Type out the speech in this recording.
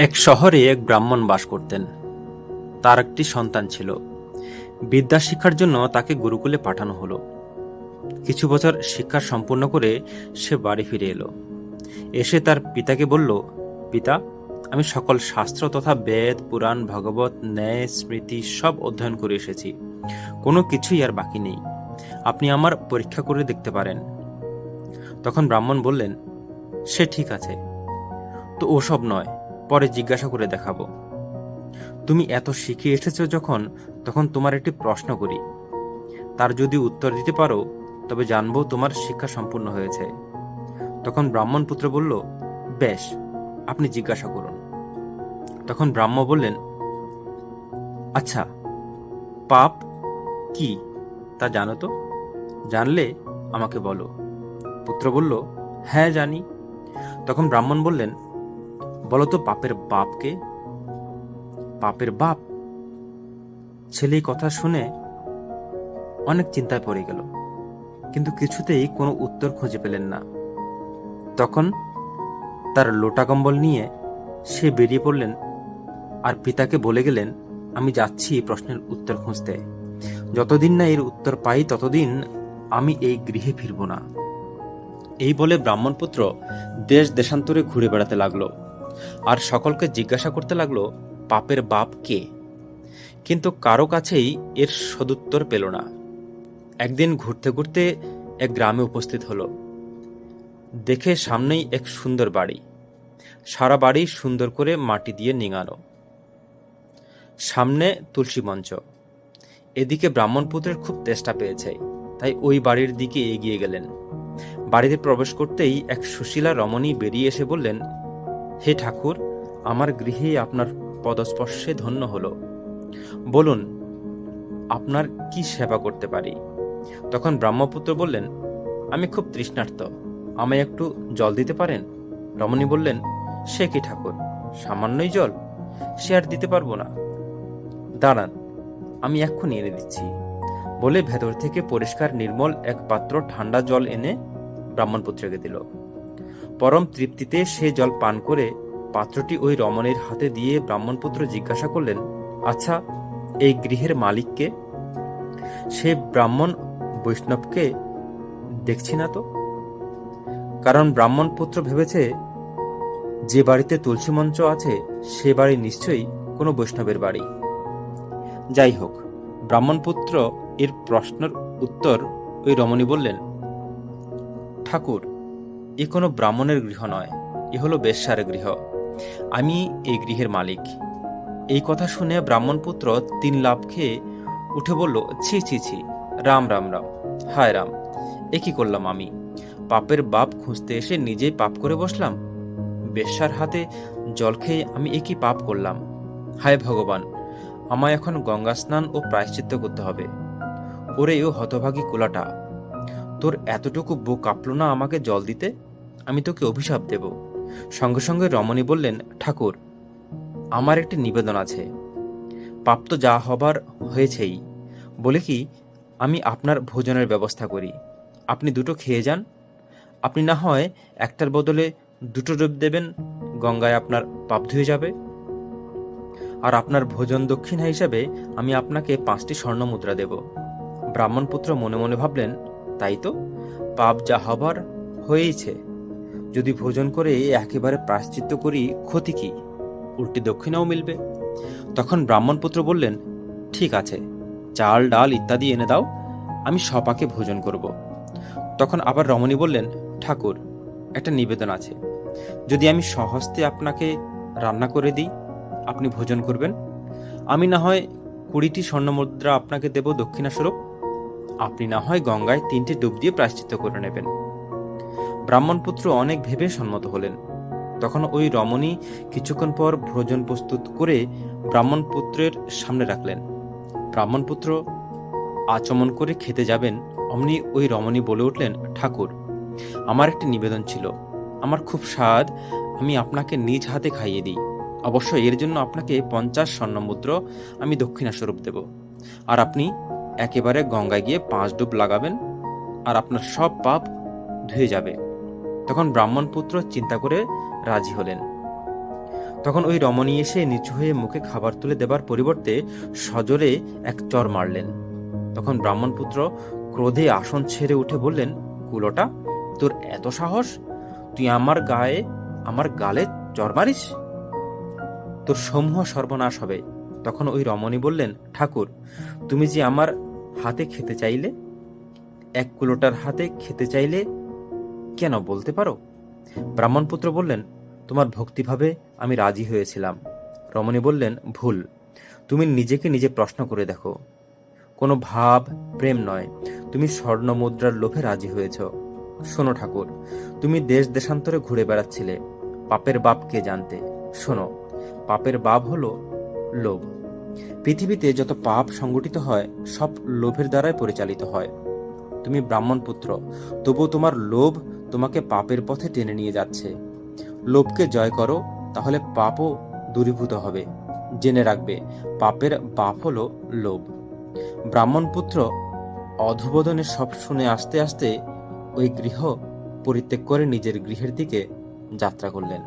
এক শহরে এক ব্রাহ্মণ বাস করতেন। তার একটি সন্তান ছিল। বিদ্যা শিক্ষার জন্য তাকে গুরুকুলে পাঠানো হলো। কিছু বছর শিক্ষা সম্পূর্ণ করে সে বাড়ি ফিরে এলো। এসে তার পিতাকে বলল, পিতা, আমি সকল শাস্ত্র তথা বেদ, পুরাণ, ভাগবত, ন্যায়, স্মৃতি সব অধ্যয়ন করে এসেছি। কোনো কিছুই আর বাকি নেই। আপনি আমার পরীক্ষা করে দেখতে পারেন। তখন ব্রাহ্মণ বললেন, সে ঠিক আছে, তো ওসব নয়, পরে জিজ্ঞাসা করে দেখাবো। তুমি এত শিখে এসেছো যখন, তখন তোমার একটি প্রশ্ন করি। তার যদি উত্তর দিতে পারো তবে জানবো তোমার শিক্ষা সম্পূর্ণ হয়েছে। তখন ব্রাহ্মণ পুত্র বলল, বেশ, আপনি জিজ্ঞাসা করুন। তখন ব্রাহ্ম বললেন, আচ্ছা, পাপ কি তা জানো তো? জানলে আমাকে বলো। পুত্র বলল, হ্যাঁ জানি। তখন ব্রাহ্মণ বললেন, বলো তো পাপের বাপকে। পাপের বাপ? ছেলে এই কথা শুনে অনেক চিন্তায় পড়ে গেল, কিন্তু কিছুতেই কোনো উত্তর খুঁজে পেলেন না। তখন তার লোটা কম্বল নিয়ে সে বেরিয়ে পড়লেন আর পিতাকে বলে গেলেন, আমি যাচ্ছি এই প্রশ্নের উত্তর খুঁজতে। যতদিন না এর উত্তর পাই ততদিন আমি এই গৃহে ফিরব না। এই বলে ব্রাহ্মণপুত্র দেশ দেশান্তরে ঘুরে বেড়াতে লাগলো আর সকলকে জিজ্ঞাসা করতে লাগলো, পাপের বাপ কে? কিন্তু কারো কাছেই এর সদুত্তর পেল না। একদিন ঘুরতে ঘুরতে এক গ্রামে উপস্থিত হলো। দেখে সামনেই এক সুন্দর বাড়ি। সারা বাড়ি সুন্দর করে মাটি দিয়ে নিঙানো। সামনে তুলসী মঞ্চ। এদিকে ব্রাহ্মণপুত্রের খুব তেষ্টা পেয়েছে, তাই ওই বাড়ির দিকে এগিয়ে গেলেন। বাড়িতে প্রবেশ করতেই এক সুশীলা রমণী বেরিয়ে এসে বললেন, হে ঠাকুর, আমার গৃহে আপনার পদস্পর্শে ধন্য হলো। বলুন, আপনার কি সেবা করতে পারি? তখন ব্রাহ্মপুত্র বললেন, আমি খুব তৃষ্ণার্ত, আমায় একটু জল দিতে পারেন? রমণী বললেন, সে কি ঠাকুর, সামান্যই জল, সে আর দিতে পারবো না। দাঁড়ান, আমি এক্ষুনি এনে দিচ্ছি। বলে ভেতর থেকে পরিষ্কার নির্মল এক পাত্র ঠান্ডা জল এনে ব্রাহ্মণপুত্রকে দিল। পরম তৃপ্তিতে সে জল পান করে পাত্রটি ওই রমণীর হাতে দিয়ে ব্রাহ্মণপুত্র জিজ্ঞাসা করলেন, আচ্ছা, এই গৃহের মালিককে? সে ব্রাহ্মণ বৈষ্ণবকে দেখছি না তো। কারণ ব্রাহ্মণপুত্র ভেবেছে যে বাড়িতে তুলসী মঞ্চ আছে সে বাড়ি নিশ্চয়ই কোনো বৈষ্ণবের বাড়ি। যাই হোক, ব্রাহ্মণপুত্র এর প্রশ্নের উত্তর ওই রমণী বললেন, ঠাকুর, এ কোনো ব্রাহ্মণের গৃহ নয়, এ হলো বেশ্যার গৃহ। আমি এই গৃহের মালিক। এই কথা শুনে ব্রাহ্মণপুত্র 3 লাফ খেয়ে উঠে বলল, ছি ছি ছি, রাম রাম রাম, হায় রাম, এ কি করলাম আমি? পাপের বাপ খুঁজতে এসে নিজেই পাপ করে বসলাম। বেশ্যার হাতে জল খেয়ে আমি এ কি পাপ করলাম? হায় ভগবান, আমায় এখন গঙ্গা স্নান ও প্রায়শ্চিত্ত করতে হবে। ওরে ও হতভাগী কুলাটা, তোর এতটুকু বুক কাঁপল না আমাকে জল দিতে? আমি তোকে অভিশাপ দেব। সঙ্গে সঙ্গে রমণী বললেন, ঠাকুর, আমার একটি নিবেদন আছে। পাপ তো যা হবার হয়েছেই, বলে কি আমি আপনার ভোজনের ব্যবস্থা করি, আপনি দুটো খেয়ে যান। আপনি না হয় একটার বদলে 2টো ডুব দেবেন, গঙ্গায় আপনার পাপ ধুয়ে যাবে। আর আপনার ভোজন দক্ষিণা হিসাবে আমি আপনাকে 5টি স্বর্ণ মুদ্রা দেব। ব্রাহ্মণপুত্র মনে মনে ভাবলেন, তাই তো, পাপ যা হবার হয়েইছে, যদি ভোজন করে একেবারে প্রায়শ্চিত্ত করি ক্ষতি কি, উল্টে দক্ষিণাও মিলবে। তখন ব্রাহ্মণপুত্র বললেন, ঠিক আছে, চাল ডাল ইত্যাদি এনে দাও, আমি সপাকে ভোজন করব। তখন আবার রমণী বললেন, ঠাকুর, একটা নিবেদন আছে। যদি আমি স্বহস্তে আপনাকে রান্না করে দিই, আপনি ভোজন করবেন। আমি না হয় 20টি স্বর্ণমুদ্রা আপনাকে দেব দক্ষিণাস্বরূপ, আপনি না হয় গঙ্গায় 3টে ডুব দিয়ে প্রায়শ্চিত্ত করে নেবেন। ব্রাহ্মণপুত্র অনেক ভেবে সম্মত হলেন। তখন ওই রমণী কিছুক্ষণ পর ভোজন প্রস্তুত করে ব্রাহ্মণপুত্রের সামনে রাখলেন। ব্রাহ্মণপুত্র আচমন করে খেতে যাবেন, অমনি ওই রমণী বলে উঠলেন, ঠাকুর, আমার একটি নিবেদন ছিল, আমার খুব স্বাদ, আমি আপনাকে নিজ হাতে খাইয়ে দিই। অবশ্য এর জন্য আপনাকে 50 স্বর্ণমুদ্র আমি দক্ষিণাস্বরূপ দেব, আর আপনি একেবারে গঙ্গায় গিয়ে 5 ডুব লাগাবেন, আর আপনার সব পাপ ধুয়ে যাবে। তখন ব্রাহ্মণপুত্র চিন্তা করে রাজি হলেন। তখন ওই রমণী এসে নিচু হয়ে মুখে খাবার তুলে দেবার পরিবর্তে সজোরে এক চর মারলেন। তখন ব্রাহ্মণপুত্র ক্রোধে আসন ছেড়ে উঠে বললেন, কুলোটা, তোর এত সাহস, তুই আমার গালে চর মারিস? তোর সমূহ সর্বনাশ হবে। তখন ওই রমণী বললেন, ঠাকুর, তুমি যে আমার হাতে খেতে চাইলে, এক কুলোটার হাতে খেতে চাইলে কেন বলতে পারো? ব্রাহ্মণপুত্র বললেন, তোমার ভক্তিভাবে আমি রাজি হয়েছিলাম। রমণী বললেন, ভুল। তুমি নিজেকে নিজে প্রশ্ন করে দেখো। কোনো ভাব, প্রেম নয়, তুমি স্বর্ণ মুদ্রার লোভে রাজি হয়েছ। শোনো ঠাকুর, তুমি দেশ দেশান্তরে ঘুরে বেড়াচ্ছিলে, পাপের বাপ কে জানতে। শোনো, পাপের বাপ হলো লোভ। পৃথিবীতে যত পাপ সংগঠিত হয় সব লোভের দ্বারাই পরিচালিত হয়। তুমি ব্রাহ্মণ পুত্র, তবু তোমার লোভ তোমাকে পাপের পথে টেনে নিয়ে যাচ্ছে। লোভকে জয় করো, তাহলে পাপও দূরীভূত হবে। জেনে রাখবে, পাপের বাপ হলো লোভ। ব্রাহ্মণপুত্র অধোবদনে সব শুনে আস্তে আস্তে ওই গৃহ পরিত্যাগ করে নিজের গৃহের দিকে যাত্রা করলেন।